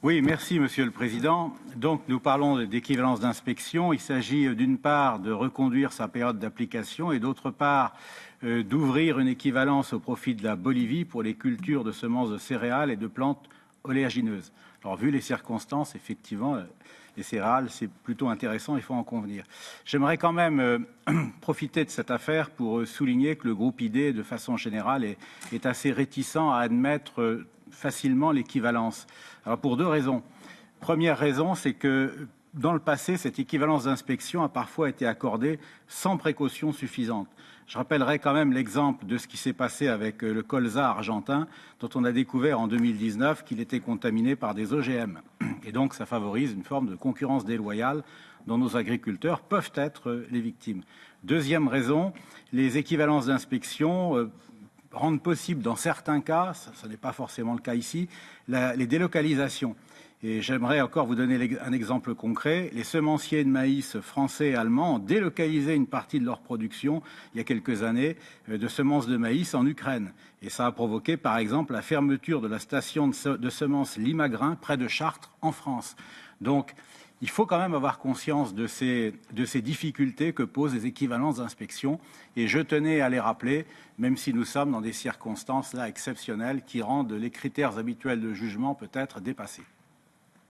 Oui, merci Monsieur le Président. Donc nous parlons d'équivalence d'inspection. Il s'agit d'une part de reconduire sa période d'application et d'autre part d'ouvrir une équivalence au profit de la Bolivie pour les cultures de semences de céréales et de plantes oléagineuses. Alors vu les circonstances, effectivement, les céréales, c'est plutôt intéressant, il faut en convenir. J'aimerais quand même profiter de cette affaire pour souligner que le groupe ID, de façon générale, est assez réticent à admettre facilement l'équivalence. Alors pour deux raisons. Première raison, c'est que dans le passé, cette équivalence d'inspection a parfois été accordée sans précaution suffisante. Je rappellerai quand même l'exemple de ce qui s'est passé avec le colza argentin, dont on a découvert en 2019 qu'il était contaminé par des OGM. Et donc, ça favorise une forme de concurrence déloyale dont nos agriculteurs peuvent être les victimes. Deuxième raison, les équivalences d'inspection rendent possible, dans certains cas, ce n'est pas forcément le cas ici, les délocalisations. Et j'aimerais encore vous donner un exemple concret. Les semenciers de maïs français et allemands ont délocalisé une partie de leur production, il y a quelques années, de semences de maïs en Ukraine. Et ça a provoqué, par exemple, la fermeture de la station de semences Limagrin, près de Chartres, en France. Donc, il faut quand même avoir conscience de ces difficultés que posent les équivalences d'inspection. Et je tenais à les rappeler, même si nous sommes dans des circonstances là exceptionnelles qui rendent les critères habituels de jugement peut-être dépassés.